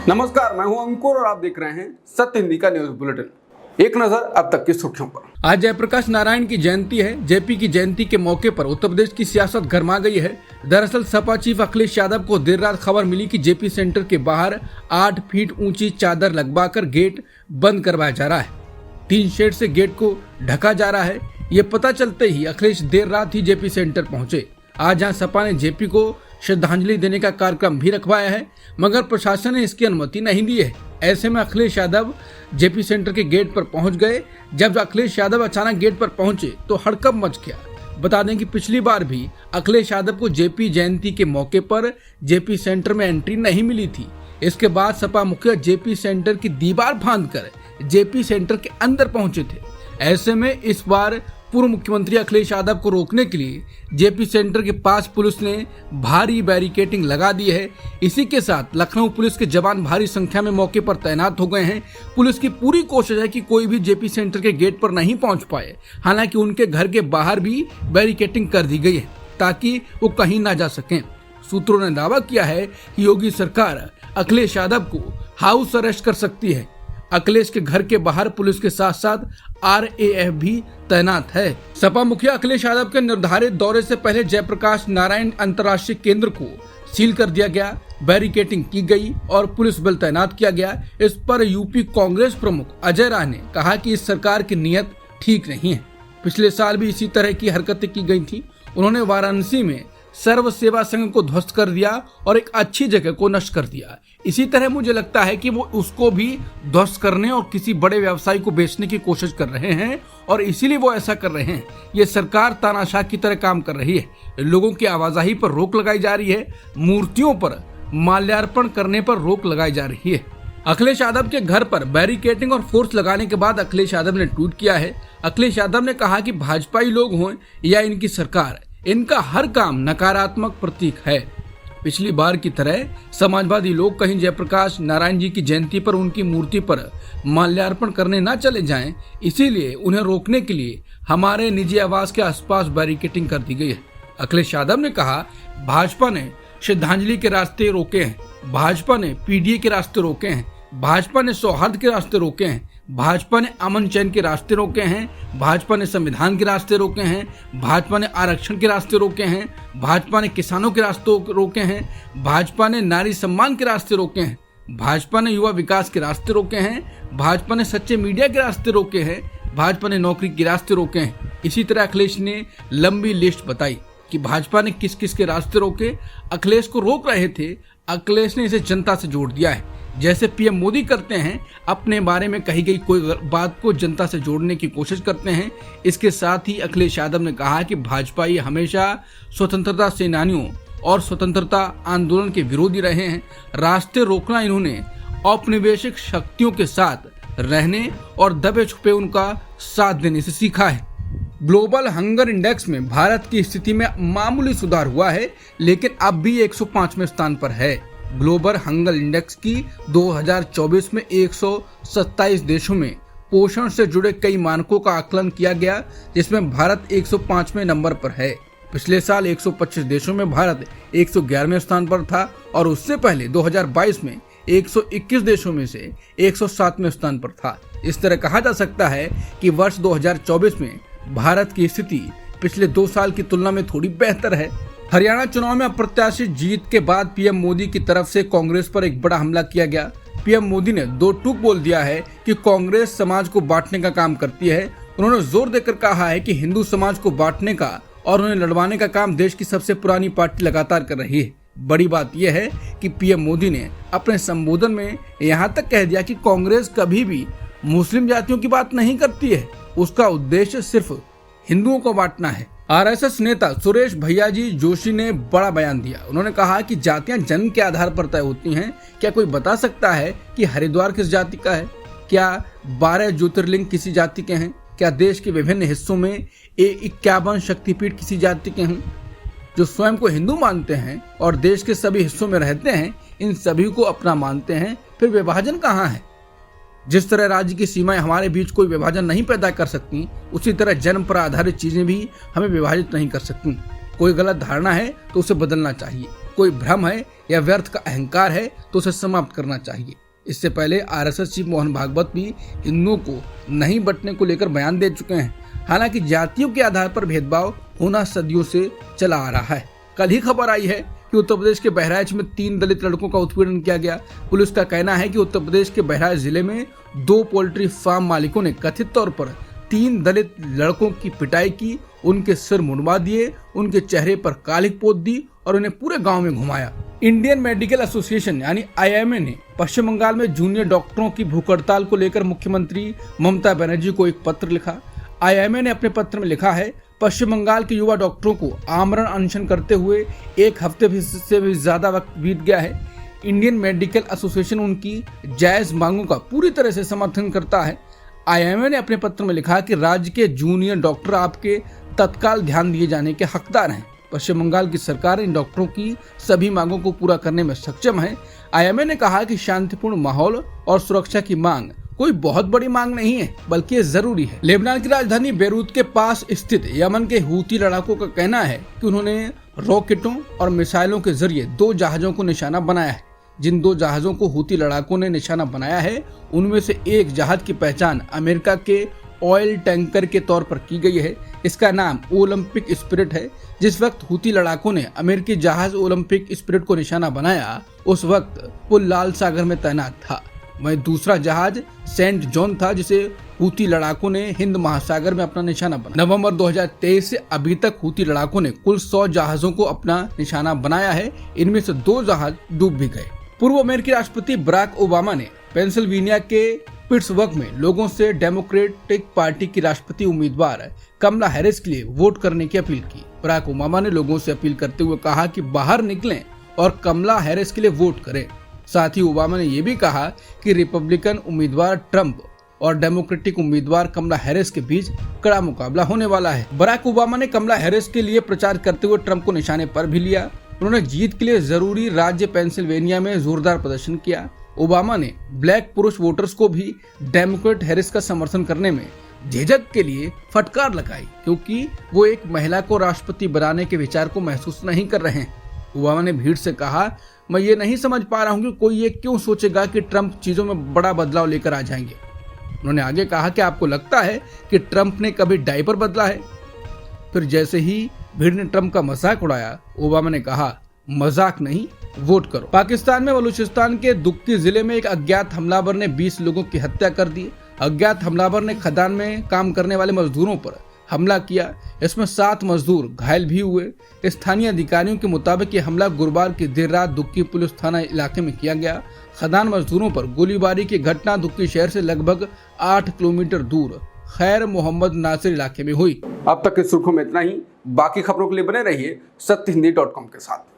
नमस्कार, मैं हूं अंकुर और आप देख रहे हैं सत्य हिंदी का न्यूज बुलेटिन। एक नजर अब तक की सुर्खियों पर। आज जयप्रकाश नारायण की जयंती है। जेपी की जयंती के मौके पर उत्तर प्रदेश की सियासत गरमा गई है। दरअसल सपा चीफ अखिलेश यादव को देर रात खबर मिली कि जेपी सेंटर के बाहर 8 फीट ऊंची चादर लगवाकर गेट बंद करवाया जा रहा है। टीन शेड से गेट को ढका जा रहा है। ये पता चलते ही अखिलेश देर रात ही जेपी सेंटर पहुंचे। आज जहां सपा ने जेपी को श्रद्धांजलि देने का कार्यक्रम भी रखवाया है, मगर प्रशासन ने इसकी अनुमति नहीं दी है। ऐसे में अखिलेश यादव जेपी सेंटर के गेट पर पहुंच गए। जब अखिलेश यादव अचानक गेट पर पहुंचे तो हड़कंप मच गया। बता दें कि पिछली बार भी अखिलेश यादव को जेपी जयंती के मौके पर जेपी सेंटर में एंट्री नहीं मिली थी। इसके बाद सपा मुखिया जेपी सेंटर की दीवार फांदकर जेपी सेंटर के अंदर पहुंचे थे। ऐसे में इस बार पूर्व मुख्यमंत्री अखिलेश यादव को रोकने के लिए जेपी सेंटर के पास पुलिस ने भारी बैरिकेडिंग लगा दी है। इसी के साथ लखनऊ पुलिस के जवान भारी संख्या में मौके पर तैनात हो गए हैं। पुलिस की पूरी कोशिश है कि कोई भी जेपी सेंटर के गेट पर नहीं पहुंच पाए। हालांकि उनके घर के बाहर भी बैरिकेडिंग कर दी गई है ताकि वो कहीं ना जा सकें। सूत्रों ने दावा किया है कि योगी सरकार अखिलेश यादव को हाउस अरेस्ट कर सकती है। अखिलेश के घर के बाहर पुलिस के साथ साथ RAF भी तैनात है। सपा मुखिया अखिलेश यादव के निर्धारित दौरे से पहले जयप्रकाश नारायण अंतर्राष्ट्रीय केंद्र को सील कर दिया गया, बैरिकेडिंग की गई और पुलिस बल तैनात किया गया। इस पर यूपी कांग्रेस प्रमुख अजय राय ने कहा कि इस सरकार की नीयत ठीक नहीं है। पिछले साल भी इसी तरह की हरकतें की गई थी। उन्होंने वाराणसी में सर्व सेवा संघ को ध्वस्त कर दिया और एक अच्छी जगह को नष्ट कर दिया। इसी तरह मुझे लगता है कि वो उसको भी ध्वस्त करने और किसी बड़े व्यवसायी को बेचने की कोशिश कर रहे हैं और इसीलिए वो ऐसा कर रहे हैं। ये सरकार तानाशाह की तरह काम कर रही है। लोगों की आवाजाही पर रोक लगाई जा रही है। मूर्तियों पर माल्यार्पण करने पर रोक लगाई जा रही है। अखिलेश यादव के घर पर बैरिकेडिंग और फोर्स लगाने के बाद अखिलेश यादव ने ट्वीट किया है। अखिलेश यादव ने कहा कि भाजपाई लोग हों या इनकी सरकार, इनका हर काम नकारात्मक प्रतीक है। पिछली बार की तरह समाजवादी लोग कहीं जयप्रकाश नारायण जी की जयंती पर उनकी मूर्ति पर माल्यार्पण करने न चले जाएं, इसीलिए उन्हें रोकने के लिए हमारे निजी आवास के आसपास बैरिकेडिंग कर दी गई है। अखिलेश यादव ने कहा, भाजपा ने श्रद्धांजलि के रास्ते रोके हैं, भाजपा ने PDA के रास्ते रोके हैं, भाजपा ने सौहार्द के रास्ते रोके हैं, भाजपा ने अमन चैन के रास्ते रोके हैं, भाजपा ने संविधान के रास्ते रोके हैं, भाजपा ने आरक्षण के रास्ते रोके हैं, भाजपा ने किसानों के रास्ते रोके हैं, भाजपा ने नारी सम्मान के रास्ते रोके हैं, भाजपा ने युवा विकास के रास्ते रोके हैं, भाजपा ने सच्चे मीडिया के रास्ते रोके हैं, भाजपा ने नौकरी के रास्ते रोके हैं। इसी तरह अखिलेश ने लंबी लिस्ट बताई कि भाजपा ने किस किस के रास्ते रोके। अखिलेश को रोक रहे थे, अखिलेश ने इसे जनता से जोड़ दिया है। जैसे PM मोदी करते हैं, अपने बारे में कही गई कोई बात को जनता से जोड़ने की कोशिश करते हैं। इसके साथ ही अखिलेश यादव ने कहा कि भाजपाई हमेशा स्वतंत्रता सेनानियों और स्वतंत्रता आंदोलन के विरोधी रहे हैं। रास्ते रोकना इन्होंने औपनिवेशिक शक्तियों के साथ रहने और दबे छुपे उनका साथ देने से सीखा है। ग्लोबल हंगर इंडेक्स में भारत की स्थिति में मामूली सुधार हुआ है, लेकिन अब भी 105वें स्थान पर है। ग्लोबल हंगर इंडेक्स की 2024 में 127 देशों में पोषण से जुड़े कई मानकों का आकलन किया गया, जिसमें भारत 105वें नंबर पर है। पिछले साल 125 देशों में भारत 111वें स्थान पर था और उससे पहले 2022 में 121 देशों में से 107वें स्थान पर था। इस तरह कहा जा सकता है कि वर्ष 2024 में भारत की स्थिति पिछले 2 साल की तुलना में थोड़ी बेहतर है। हरियाणा चुनाव में अप्रत्याशित जीत के बाद PM मोदी की तरफ से कांग्रेस पर एक बड़ा हमला किया गया। PM मोदी ने 2 टूक बोल दिया है कि कांग्रेस समाज को बांटने का काम करती है। उन्होंने जोर देकर कहा है कि हिंदू समाज को बांटने का और उन्हें लड़वाने का काम देश की सबसे पुरानी पार्टी लगातार कर रही है। बड़ी बात यह है कि PM मोदी ने अपने संबोधन में यहाँ तक कह दिया कि कांग्रेस कभी भी मुस्लिम जातियों की बात नहीं करती है, उसका उद्देश्य सिर्फ हिंदुओं को बांटना है। RSS नेता सुरेश भैयाजी जोशी ने बड़ा बयान दिया। उन्होंने कहा कि जातियां जन्म के आधार पर तय होती हैं। क्या कोई बता सकता है कि हरिद्वार किस जाति का है? क्या 12 ज्योतिर्लिंग किसी जाति के हैं? क्या देश के विभिन्न हिस्सों में 51 शक्तिपीठ किसी जाति के हैं? जो स्वयं को हिंदू मानते हैं और देश के सभी हिस्सों में रहते हैं, इन सभी को अपना मानते हैं, फिर विभाजन कहाँ है? जिस तरह राज्य की सीमाएं हमारे बीच कोई विभाजन नहीं पैदा कर सकती, उसी तरह जन्म पर आधारित चीजें भी हमें विभाजित नहीं कर सकती। कोई गलत धारणा है तो उसे बदलना चाहिए, कोई भ्रम है या व्यर्थ का अहंकार है तो उसे समाप्त करना चाहिए। इससे पहले आरएसएस चीफ मोहन भागवत भी हिंदुओं को नहीं बंटने को लेकर बयान दे चुके हैं। हालांकि जातियों के आधार पर भेदभाव होना सदियों से चला आ रहा है। कल ही खबर आई है कि उत्तर प्रदेश के बहराइच में 3 दलित लड़कों का उत्पीड़न किया गया। पुलिस का कहना है कि उत्तर प्रदेश के बहराइच जिले में 2 पोल्ट्री फार्म मालिकों ने कथित तौर पर 3 दलित लड़कों की पिटाई की, उनके सिर मुंडवा दिए, उनके चेहरे पर कालिख पोत दी और उन्हें पूरे गांव में घुमाया। इंडियन मेडिकल एसोसिएशन यानी IMA ने पश्चिम बंगाल में जूनियर डॉक्टरों की भूख हड़ताल को लेकर मुख्यमंत्री ममता बनर्जी को एक पत्र लिखा। IMA ने अपने पत्र में लिखा है, पश्चिम बंगाल के युवा डॉक्टरों को आमरण अनशन करते हुए 1 हफ्ते से भी ज्यादा वक्त बीत गया है। इंडियन मेडिकल एसोसिएशन उनकी जायज मांगों का पूरी तरह से समर्थन करता है। IMA ने अपने पत्र में लिखा कि राज्य के जूनियर डॉक्टर आपके तत्काल ध्यान दिए जाने के हकदार हैं। पश्चिम बंगाल की सरकार इन डॉक्टरों की सभी मांगों को पूरा करने में सक्षम है। IMA ने कहा कि शांतिपूर्ण माहौल और सुरक्षा की मांग कोई बहुत बड़ी मांग नहीं है, बल्कि ये जरूरी है। लेबनान की राजधानी बेरूत के पास स्थित यमन के हूती लड़ाकों का कहना है कि उन्होंने रॉकेटों और मिसाइलों के जरिए 2 जहाजों को निशाना बनाया है। जिन 2 जहाजों को हूती लड़ाकों ने निशाना बनाया है, उनमें से एक जहाज की पहचान अमेरिका के ऑयल टैंकर के तौर पर की गई है। इसका नाम ओलंपिक स्पिरिट है। जिस वक्त हूती लड़ाकों ने अमेरिकी जहाज ओलंपिक स्पिरिट को निशाना बनाया, उस वक्त वो लाल सागर में तैनात था। वहीं दूसरा जहाज सेंट जॉन था, जिसे हूती लड़ाकों ने हिंद महासागर में अपना निशाना बनाया। नवंबर 2023 से अभी तक हूती लड़ाकों ने कुल 100 जहाजों को अपना निशाना बनाया है। इनमें से 2 जहाज डूब भी गए। पूर्व अमेरिकी राष्ट्रपति बराक ओबामा ने पेंसिल्वेनिया के पिट्सबर्ग में लोगों से डेमोक्रेटिक पार्टी की राष्ट्रपति उम्मीदवार कमला हैरिस के लिए वोट करने की अपील की। बराक ओबामा ने लोगों से अपील करते हुए कहा कि बाहर निकलें और कमला हैरिस के लिए वोट करें। साथ ही ओबामा ने यह भी कहा कि रिपब्लिकन उम्मीदवार ट्रंप और डेमोक्रेटिक उम्मीदवार कमला हैरिस के बीच कड़ा मुकाबला होने वाला है। बराक ओबामा ने कमला हैरिस के लिए प्रचार करते हुए ट्रंप को निशाने पर भी लिया। उन्होंने जीत के लिए जरूरी राज्य पेंसिल्वेनिया में जोरदार प्रदर्शन किया। ओबामा ने ब्लैक पुरुष वोटर्स को भी डेमोक्रेट हैरिस का समर्थन करने में झिझक के लिए फटकार लगाई, क्योंकि वो एक महिला को राष्ट्रपति बनाने के विचार को महसूस नहीं कर रहे हैं। ओबामा ने भीड़ से कहा, मैं ये नहीं समझ पा रहा हूँ कि कोई ये क्यों सोचेगा कि ट्रंप चीजों में बड़ा बदलाव लेकर आ जाएंगे। उन्होंने आगे कहा कि आपको लगता है कि ट्रंप ने कभी डायपर बदला है? फिर जैसे ही भीड़ ने ट्रंप का मजाक उड़ाया, ओबामा ने कहा, मजाक नहीं, वोट करो। पाकिस्तान में बलूचिस्तान के दुक्की जिले में एक अज्ञात हमलावर ने 20 लोगों की हत्या कर दी। अज्ञात हमलावर ने खदान में काम करने वाले मजदूरों पर हमला किया। इसमें 7 मजदूर घायल भी हुए। स्थानीय अधिकारियों के मुताबिक ये हमला गुरुवार की देर रात दुक्की पुलिस थाना इलाके में किया गया। खदान मजदूरों पर गोलीबारी की घटना दुक्की शहर से लगभग 8 किलोमीटर दूर खैर मोहम्मद नासिर इलाके में हुई। अब तक की सुर्खियों में इतना ही। बाकी खबरों के लिए बने रहिए सत्यहिंदी.com के साथ।